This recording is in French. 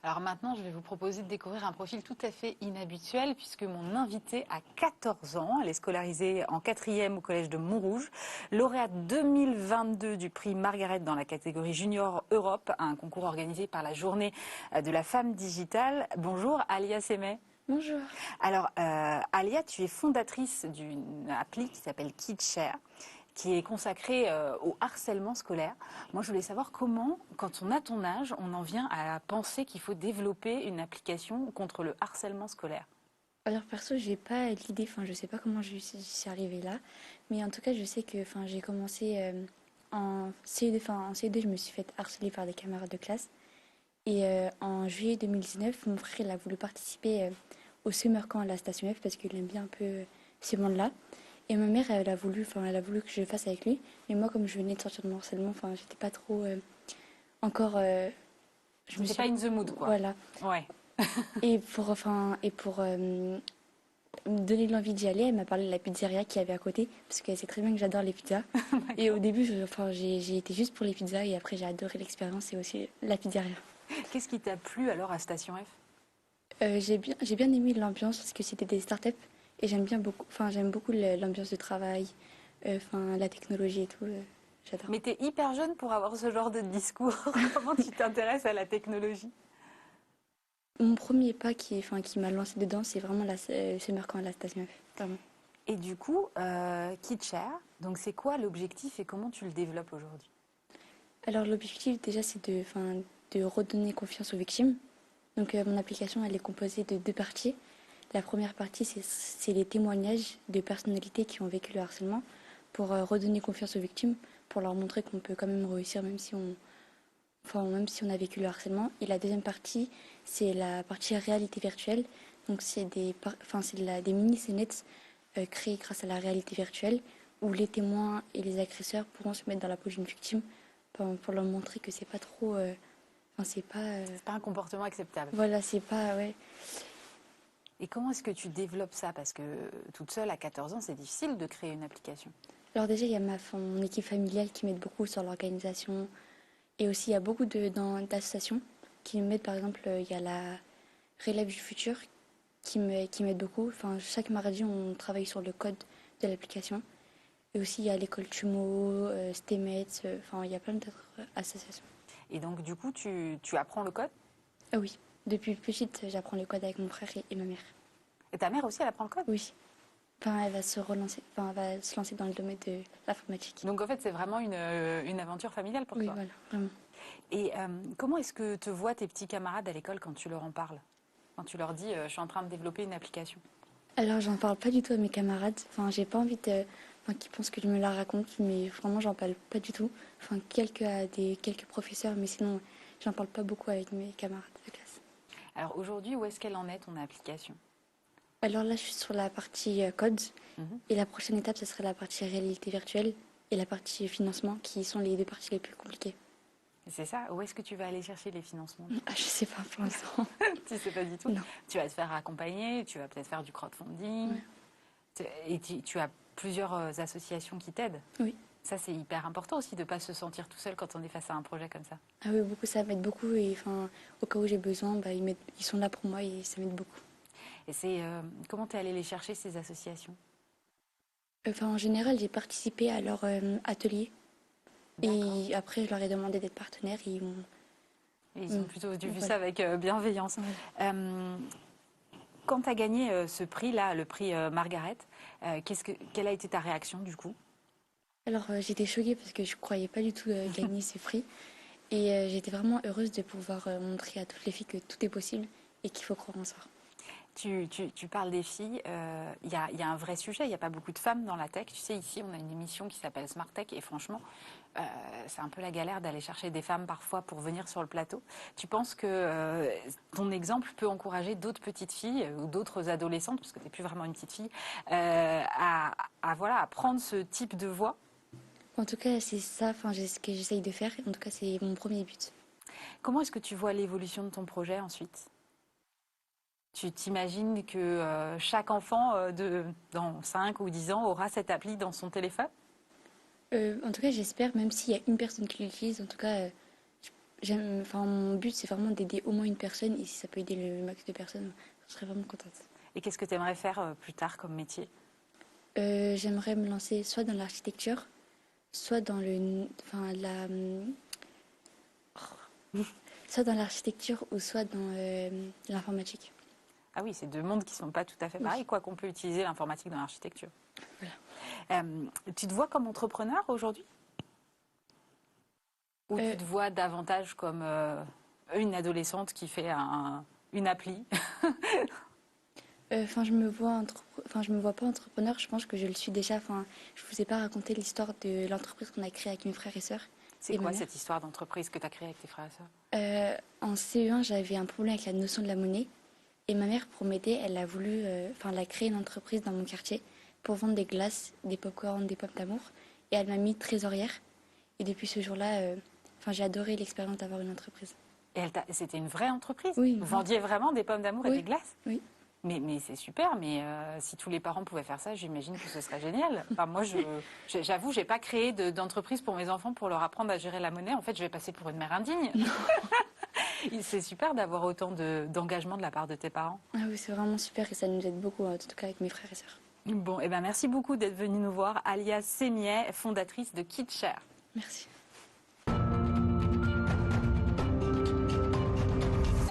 Alors maintenant, je vais vous proposer de découvrir un profil tout à fait inhabituel puisque mon invitée a 14 ans. Elle est scolarisée en quatrième au collège de Montrouge, lauréate 2022 du prix Margaret dans la catégorie Junior Europe, un concours organisé par la Journée de la femme digitale. Bonjour Alia Semeh. Bonjour. Alors Alia, tu es fondatrice d'une appli qui s'appelle KidShare, qui est consacrée au harcèlement scolaire. Moi, je voulais savoir comment, quand on a ton âge, on en vient à penser qu'il faut développer une application contre le harcèlement scolaire. Alors perso, j'ai pas l'idée, enfin je sais pas comment je suis arrivée là, mais en tout cas je sais que j'ai commencé en CE2, en CE2 je me suis fait harceler par des camarades de classe et en juillet 2019 mon frère il a voulu participer au summer camp à la station F parce qu'il aime bien un peu ce monde-là et ma mère elle a voulu que je le fasse avec lui, mais moi comme je venais de sortir de mon harcèlement, j'étais pas trop encore, je me C'était suis pas in the mood, quoi. voilà. Ouais. Et pour me donner l'envie d'y aller, elle m'a parlé de la pizzeria qu'il y avait à côté, parce qu'elle sait très bien que j'adore les pizzas. Et au début, j'ai été juste pour les pizzas, et après j'ai adoré l'expérience et aussi la pizzeria. Qu'est-ce qui t'a plu alors à Station F? J'ai bien aimé l'ambiance, parce que c'était des startups, et j'aime beaucoup l'ambiance de travail, la technologie et tout, j'adore. Mais t'es hyper jeune pour avoir ce genre de discours. Comment tu t'intéresses à la technologie? Mon premier pas qui m'a lancé dedans, c'est vraiment ce mercant à la station F, vraiment. Et du coup, KidShare, donc c'est quoi l'objectif et comment tu le développes aujourd'hui? Alors l'objectif déjà c'est de redonner confiance aux victimes. Donc mon application elle est composée de deux parties. La première partie c'est les témoignages de personnalités qui ont vécu le harcèlement pour redonner confiance aux victimes, pour leur montrer qu'on peut quand même réussir même si on a vécu le harcèlement. Et la deuxième partie c'est la partie réalité virtuelle. Donc des mini-scénettes créées grâce à la réalité virtuelle où les témoins et les agresseurs pourront se mettre dans la peau d'une victime pour leur montrer que c'est pas trop. C'est pas. C'est pas un comportement acceptable. Voilà, c'est pas. Ouais. Et comment est-ce que tu développes ça? Parce que toute seule à 14 ans, c'est difficile de créer une application. Alors, déjà, il y a mon équipe familiale qui m'aide beaucoup sur l'organisation. Et aussi, il y a beaucoup d'associations qui m'aident. Par exemple, il y a la Relève du futur qui m'aide beaucoup. Chaque mardi, on travaille sur le code de l'application. Et aussi, il y a l'école Tumo, Stemet. Il y a plein d'autres associations. Et donc, du coup, tu apprends le code? Ah oui, depuis petite, j'apprends le code avec mon frère et ma mère. Et ta mère aussi, elle apprend le code? Oui. Elle va se relancer, elle va se lancer dans le domaine de l'informatique. Donc, en fait, c'est vraiment une aventure familiale pour Oui, toi. voilà, vraiment. Et comment est-ce que te voient tes petits camarades à l'école quand tu leur en parles? Quand tu leur dis, je suis en train de développer une application? Alors, j'en parle pas du tout à mes camarades. J'ai pas envie qu'ils pensent que je me la raconte, mais vraiment, j'en parle pas du tout. Quelques professeurs, mais sinon, j'en parle pas beaucoup avec mes camarades de classe. Alors, aujourd'hui, où est-ce qu'elle en est, ton application? Alors là, je suis sur la partie code, Mhm. et la prochaine étape, ce serait la partie réalité virtuelle et la partie financement, qui sont les deux parties les plus compliquées. C'est ça? Où est-ce que tu vas aller chercher les financements? Ah, je sais pas pour l'instant. Tu sais pas du tout? Non. Tu vas te faire accompagner, tu vas peut-être faire du crowdfunding. Ouais. Et tu as plusieurs associations qui t'aident. Oui. Ça, c'est hyper important aussi de ne pas se sentir tout seul quand on est face à un projet comme ça. Ah oui, beaucoup, ça m'aide beaucoup. Et au cas où j'ai besoin, ils sont là pour moi et ça m'aide beaucoup. Et c'est comment tu es allé les chercher, ces associations? En général, j'ai participé à leur atelier. D'accord. Et après, je leur ai demandé d'être partenaires et ils m'ont. Et ils ont plutôt vu Voilà. ça avec bienveillance. Euh, Quand tu as gagné ce prix-là, le prix Margaret, quelle a été ta réaction du coup? Alors, j'étais choquée parce que je croyais pas du tout gagner ce prix. Et j'étais vraiment heureuse de pouvoir montrer à toutes les filles que tout est possible et qu'il faut croire en soi. Tu parles des filles, y a un vrai sujet, il n'y a pas beaucoup de femmes dans la tech. Tu sais, ici, on a une émission qui s'appelle Smart Tech et franchement, c'est un peu la galère d'aller chercher des femmes parfois pour venir sur le plateau. Tu penses que ton exemple peut encourager d'autres petites filles ou d'autres adolescentes, parce que tu n'es plus vraiment une petite fille, à prendre ce type de voie? En tout cas, c'est ça ce que j'essaye de faire. En tout cas, c'est mon premier but. Comment est-ce que tu vois l'évolution de ton projet ensuite? Tu t'imagines que chaque enfant dans 5 ou 10 ans aura cette appli dans son téléphone? En tout cas, j'espère, même s'il y a une personne qui l'utilise, en tout cas, Enfin, mon but, c'est vraiment d'aider au moins une personne. Et si ça peut aider le max de personnes, je serais vraiment contente. Et qu'est-ce que tu aimerais faire plus tard comme métier? J'aimerais me lancer soit dans l'architecture, soit dans soit dans l'architecture ou soit dans l'informatique. Ah oui, c'est deux mondes qui ne sont pas tout à fait pareils, Oui. quoi qu'on peut utiliser l'informatique dans l'architecture. Voilà. Tu te vois comme entrepreneur aujourd'hui? Ou Euh, tu te vois davantage comme une adolescente qui fait une appli? Je me vois pas entrepreneur. Je pense que je le suis déjà. Enfin, je vous ai pas raconté l'histoire de l'entreprise qu'on a créée avec mes frères et sœurs C'est et ma quoi mère. cette histoire d'entreprise que tu as créée avec tes frères et sœurs? En CE1, j'avais un problème avec la notion de la monnaie et ma mère, pour m'aider, elle a créé une entreprise dans mon quartier pour vendre des glaces, des pop-corn, des pommes d'amour et elle m'a mis trésorière. Et depuis ce jour-là, j'ai adoré l'expérience d'avoir une entreprise. Et c'était une vraie entreprise? Oui, Vous vendiez vraiment des pommes d'amour et des oui, glaces? oui. Mais c'est super, mais si tous les parents pouvaient faire ça, j'imagine que ce serait génial. Enfin, moi, j'avoue, j'ai pas créé d'entreprise pour mes enfants pour leur apprendre à gérer la monnaie. En fait, je vais passer pour une mère indigne. C'est super d'avoir autant d'engagement de la part de tes parents. Ah oui, c'est vraiment super et ça nous aide beaucoup, en tout cas avec mes frères et sœurs. Bon, eh ben merci beaucoup d'être venue nous voir. Alia Sémiet, fondatrice de KidShare. Merci.